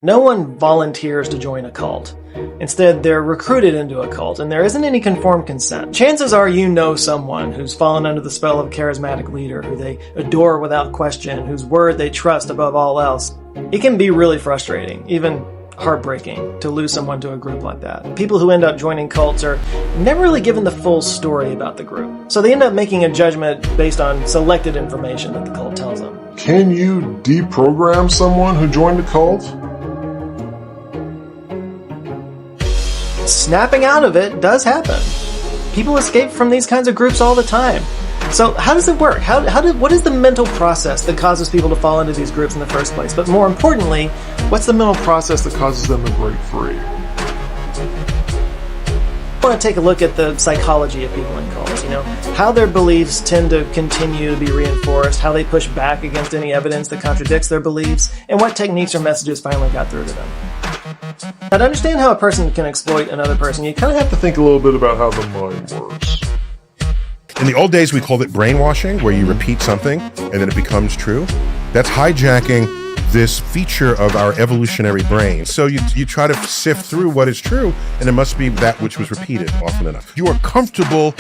No one volunteers to join a cult. Instead, they're recruited into a cult, and there isn't any conformed consent. Chances are you know someone who's fallen under the spell of a charismatic leader, who they adore without question, whose word they trust above all else. It can be really frustrating, even heartbreaking, to lose someone to a group like that. People who end up joining cults are never really given the full story about the group, so they end up making a judgment based on selected information that the cult tells them. Can you deprogram someone who joined a cult? Snapping out of it does happen. People escape from these kinds of groups all the time. So how does it work? What is the mental process that causes people to fall into these groups in the first place? But more importantly, what's the mental process that causes them to break free? I want to take a look at the psychology of people in cults, how their beliefs tend to continue to be reinforced, how they push back against any evidence that contradicts their beliefs, and what techniques or messages finally got through to them. Now, to understand how a person can exploit another person, you kind of have to think a little bit about how the mind works. In the old days, we called it brainwashing, where you repeat something and then it becomes true. That's hijacking this feature of our evolutionary brain. So you try to sift through what is true, and it must be that which was repeated often enough. You are comfortable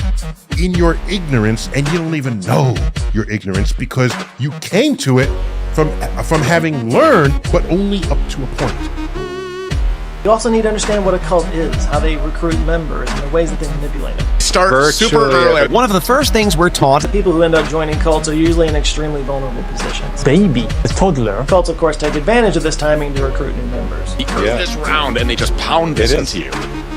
in your ignorance, and you don't even know your ignorance because you came to it from having learned, but only up to a point. You also need to understand what a cult is, how they recruit members, and the ways that they manipulate them. Start super early. One of the first things we're taught. The people who end up joining cults are usually in extremely vulnerable positions. Baby, a toddler. Cults, of course, take advantage of this timing to recruit new members. This round, and they just pound this into you.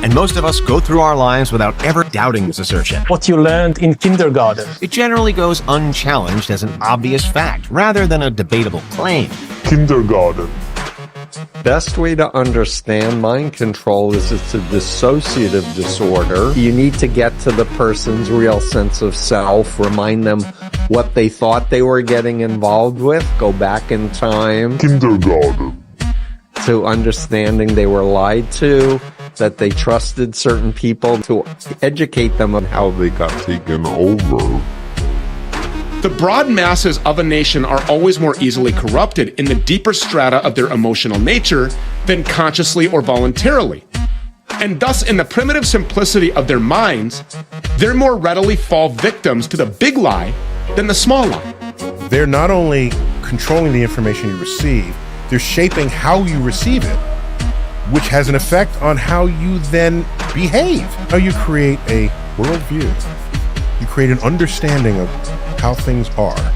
And most of us go through our lives without ever doubting this assertion. What you learned in kindergarten. It generally goes unchallenged as an obvious fact, rather than a debatable claim. Kindergarten. Best way to understand mind control is it's a dissociative disorder. You need to get to the person's real sense of self, remind them what they thought they were getting involved with, go back in time. Kindergarten. To understanding they were lied to, that they trusted certain people, to educate them on how they got taken over. The broad masses of a nation are always more easily corrupted in the deeper strata of their emotional nature than consciously or voluntarily. And thus, in the primitive simplicity of their minds, they more readily fall victims to the big lie than the small lie. They're not only controlling the information you receive, they're shaping how you receive it, which has an effect on how you then behave. How you create a worldview. You create an understanding of how things are,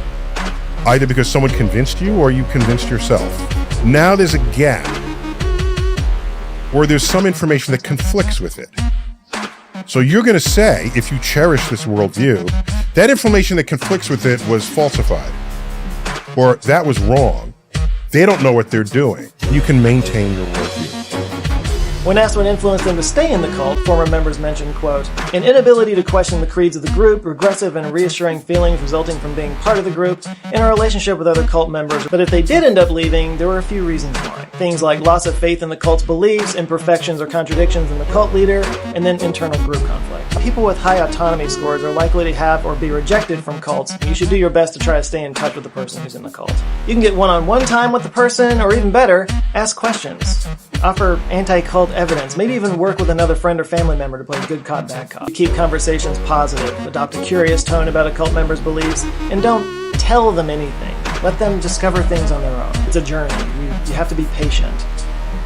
either because someone convinced you or you convinced yourself. Now there's a gap, or there's some information that conflicts with it. So you're going to say, if you cherish this worldview, that information that conflicts with it was falsified, or that was wrong. They don't know what they're doing. You can maintain your worldview. When asked what influenced them to stay in the cult, former members mentioned, quote, an inability to question the creeds of the group, regressive and reassuring feelings resulting from being part of the group, and a relationship with other cult members. But if they did end up leaving, there were a few reasons why. Things like loss of faith in the cult's beliefs, imperfections or contradictions in the cult leader, and then internal group conflict. People with high autonomy scores are likely to have or be rejected from cults. You should do your best to try to stay in touch with the person who's in the cult. You can get one-on-one time with the person, or even better, ask questions. Offer anti-cult evidence, maybe even work with another friend or family member to play good cop, bad cop. Keep conversations positive, adopt a curious tone about a cult member's beliefs, and don't tell them anything. Let them discover things on their own. It's a journey. You have to be patient.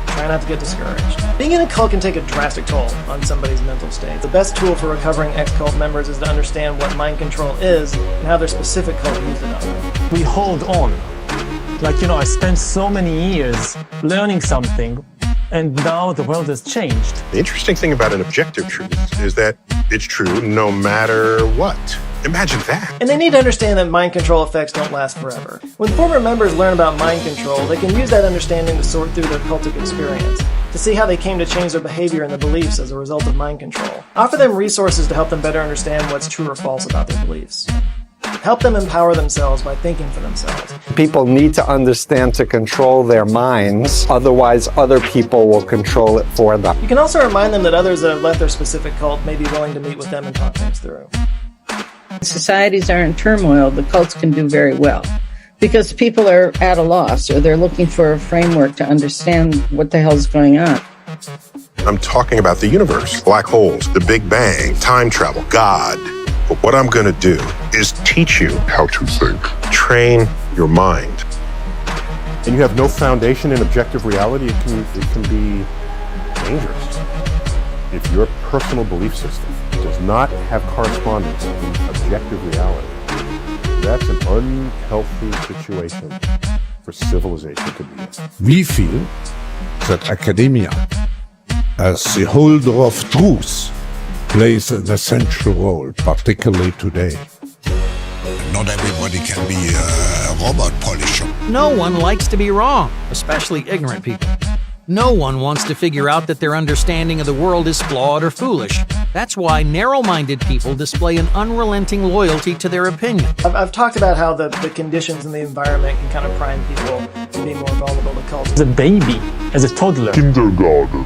Try not to get discouraged. Being in a cult can take a drastic toll on somebody's mental state. The best tool for recovering ex-cult members is to understand what mind control is and how their specific cult used it on them. We hold on. I spent so many years learning something, and now the world has changed. The interesting thing about an objective truth is that it's true no matter what. Imagine that. And they need to understand that mind control effects don't last forever. When former members learn about mind control, they can use that understanding to sort through their cultic experience, to see how they came to change their behavior and their beliefs as a result of mind control. Offer them resources to help them better understand what's true or false about their beliefs. Help them empower themselves by thinking for themselves. People need to understand to control their minds, otherwise other people will control it for them. You can also remind them that others that have left their specific cult may be willing to meet with them and talk things through. Societies are in turmoil, the cults can do very well. Because people are at a loss, or they're looking for a framework to understand what the hell's going on. I'm talking about the universe, black holes, the Big Bang, time travel, God. But what I'm going to do is teach you how to think, train your mind. And you have no foundation in objective reality, it can be dangerous. If your personal belief system does not have correspondence in objective reality, that's an unhealthy situation for civilization to be in. We feel that academia, as the holder of truth, plays an essential role, particularly today. Not everybody can be a robot polisher. No one likes to be wrong, especially ignorant people. No one wants to figure out that their understanding of the world is flawed or foolish. That's why narrow-minded people display an unrelenting loyalty to their opinion. I've talked about how the conditions in the environment can kind of prime people to be more vulnerable to cults. As a baby, as a toddler, Kindergarten.